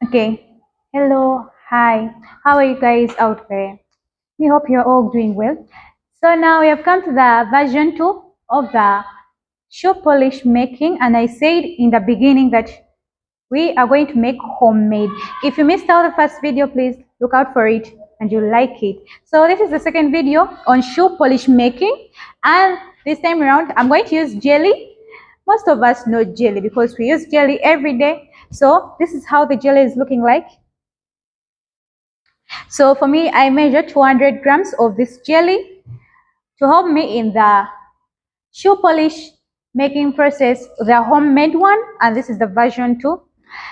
Okay. Hello. Hi. How are you guys out there? We hope you're all doing well. So now we have come to the version 2 of the shoe polish making, and I said in the beginning that we are going to make homemade. If you missed out the first video, please look out for it and you'll like it. So this is the second video on shoe polish making, and this time around I'm going to use jelly. Most of us know jelly because we use jelly every day. So this is how the jelly is looking like. So for me, I measure 200 grams of this jelly to help me in the shoe polish making process, the homemade one, and this is the version 2.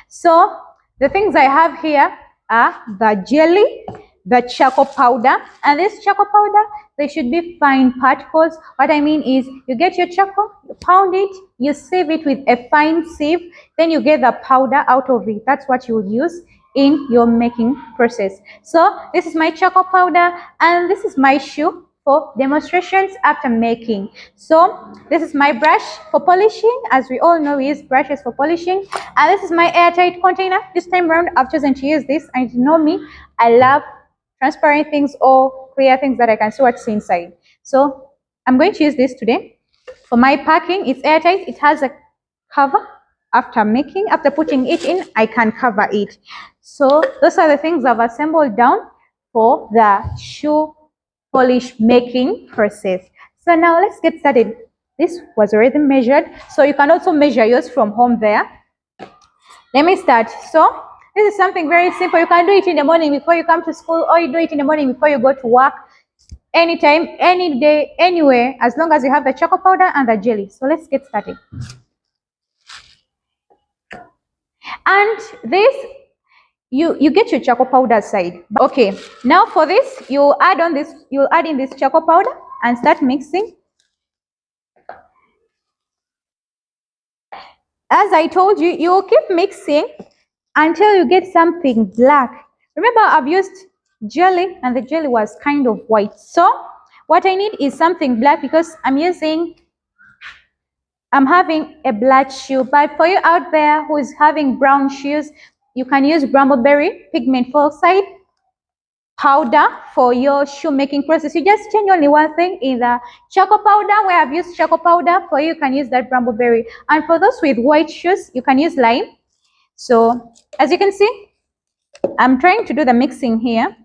So the things I have here are the jelly, the charcoal powder, and this charcoal powder, they should be fine particles. What I mean is you get your charcoal, you pound it, you sieve it with a fine sieve, then you get the powder out of it. That's what you will use in your making process. So this is my charcoal powder, and this is my shoe for demonstrations after making. So this is my brush for polishing. As we all know, we use brushes for polishing, and this is my airtight container. This time around I've chosen to use this, and you know me, I love transparent things or clear things that I can see what's inside. So I'm going to use this today. For my packing, it's airtight. It has a cover. After putting it in, I can cover it. So those are the things I've assembled down for the shoe polish making process. So now let's get started. This was already measured, so you can also measure yours from home there. Let me start. So this is something very simple. You can do it in the morning before you come to school, or you do it in the morning before you go to work. Anytime, any day, anywhere, as long as you have the chocolate powder and the jelly. So let's get started. And this, you get your charcoal powder aside. Okay, now for this, you'll add in this charcoal powder and start mixing. As I told you, you will keep mixing until you get something black. Remember, I've used jelly and the jelly was kind of white. So what I need is something black because I'm having a black shoe. But for you out there who is having brown shoes, you can use brambleberry pigment oxide powder for your shoe making process. You just change only one thing in the charcoal powder. Where I've used charcoal powder, for you can use that brambleberry. And for those with white shoes, you can use lime. So as you can see, I'm trying to do the mixing here.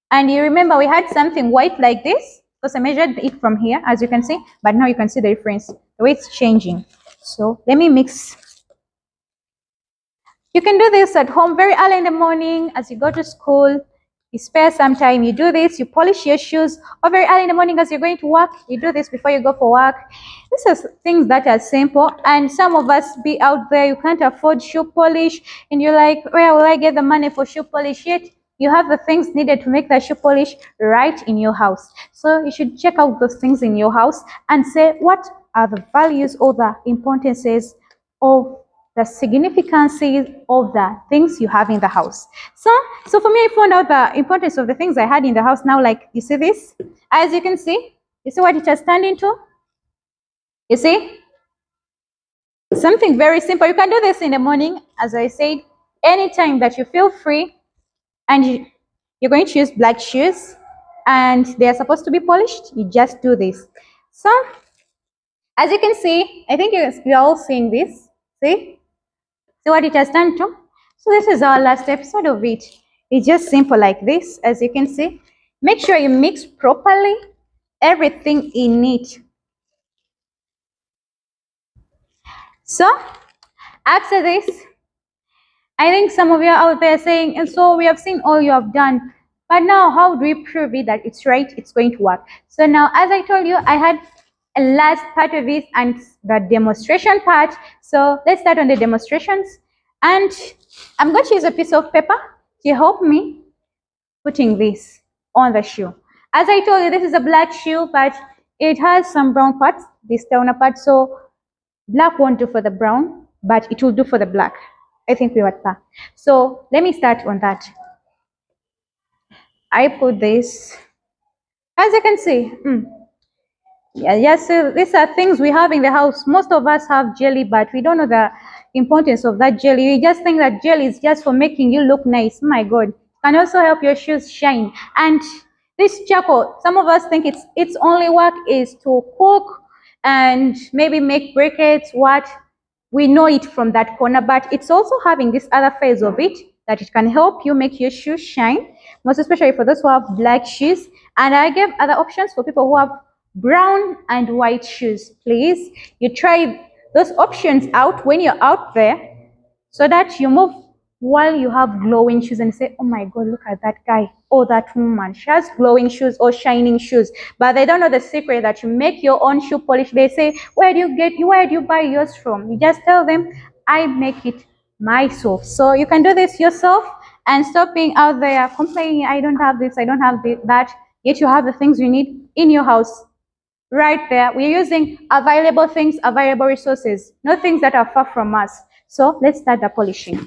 And you remember we had something white like this because I measured it from here, as you can see, but now you can see the difference, the way it's changing. So let me mix. You can do this at home very early in the morning as you go to school. You spare some time, you do this, you polish your shoes, or very early in the morning as you're going to work, you do this before you go for work. These are things that are simple, and some of us be out there, you can't afford shoe polish, and you're like, where will I get the money for shoe polish? Yet you have the things needed to make that shoe polish right in your house. So you should check out those things in your house and say, what are the values or the importances of the significances of the things you have in the house. So for me, I found out the importance of the things I had in the house. Now, like, you see this? As you can see, you see what it has turned into? You see? Something very simple. You can do this in the morning, as I said, anytime that you feel free, and you're going to use black shoes, and they are supposed to be polished. You just do this. So, as you can see, I think you're all seeing this. See? See what it has done to? So this is our last episode of it. It's just simple like this, as you can see. Make sure you mix properly everything in it. So after this, I think some of you are out there saying, and so we have seen all you have done, but now how do we prove it that it's right, it's going to work? So now, as I told you, I had a last part of it and the demonstration part. So let's start on the demonstrations. And I'm going to use a piece of paper to help me putting this on the shoe. As I told you, this is a black shoe, but it has some brown parts, this down part. So black won't do for the brown, but it will do for the black. I think we were that. So let me start on that. I put this, as you can see. Yeah, yes, so these are things we have in the house. Most of us have jelly, but we don't know the importance of that jelly. You just think that jelly is just for making you look nice. Oh my God. It can also help your shoes shine. And this charcoal, some of us think its only work is to cook and maybe make briquettes, what we know it from that corner, but it's also having this other phase of it that it can help you make your shoes shine, most especially for those who have black shoes. And I gave other options for people who have brown and white shoes. Please, you try those options out when you're out there so that you move while you have glowing shoes and say, oh my God, look at that guy or that woman. She has glowing shoes or shining shoes, but they don't know the secret that you make your own shoe polish. They say, where do you buy yours from? You just tell them, I make it myself. So you can do this yourself and stop being out there complaining, I don't have this, I don't have that, yet you have the things you need in your house. Right there, we're using available things, available resources, not things that are far from us. So let's start the polishing.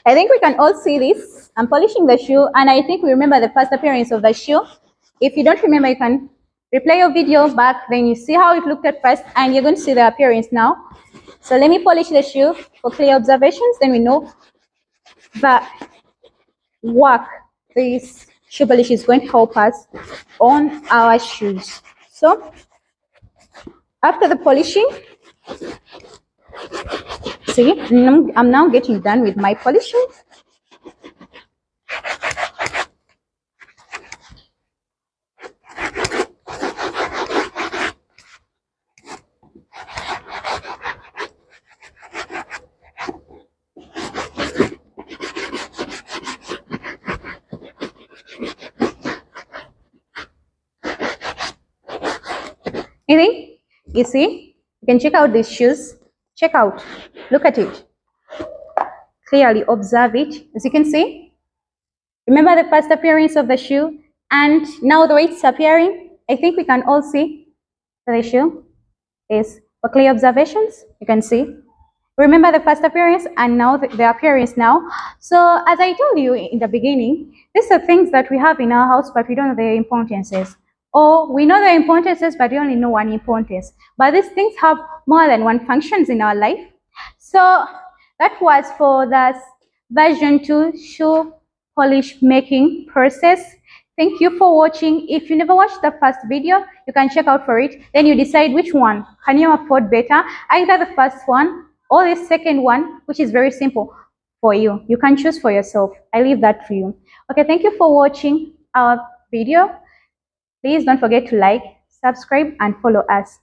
I think we can all see this. I'm polishing the shoe, and I think we remember the first appearance of the shoe. If you don't remember, you can replay your video back, then you see how it looked at first, and you're going to see the appearance now. So let me polish the shoe for clear observations, then we know the work this shoe polish is going to help us on our shoes. So after the polishing, see, I'm now getting done with my polishing. Anything? You see, you can check out these shoes. Check out, look at it. Clearly observe it. As you can see, remember the first appearance of the shoe, and now the way it's appearing, I think we can all see the shoe is for clear observations. You can see. Remember the first appearance and now the appearance now. So as I told you in the beginning, these are things that we have in our house, but we don't know their importances. Or we know their importances, but we only know one importance. But these things have more than one functions in our life. So that was for the version 2 shoe polish making process. Thank you for watching. If you never watched the first video, you can check out for it. Then you decide which one can you afford better, either the first one or the second one, which is very simple for you. You can choose for yourself. I leave that for you. Okay, thank you for watching our video. Please don't forget to like, subscribe, and follow us.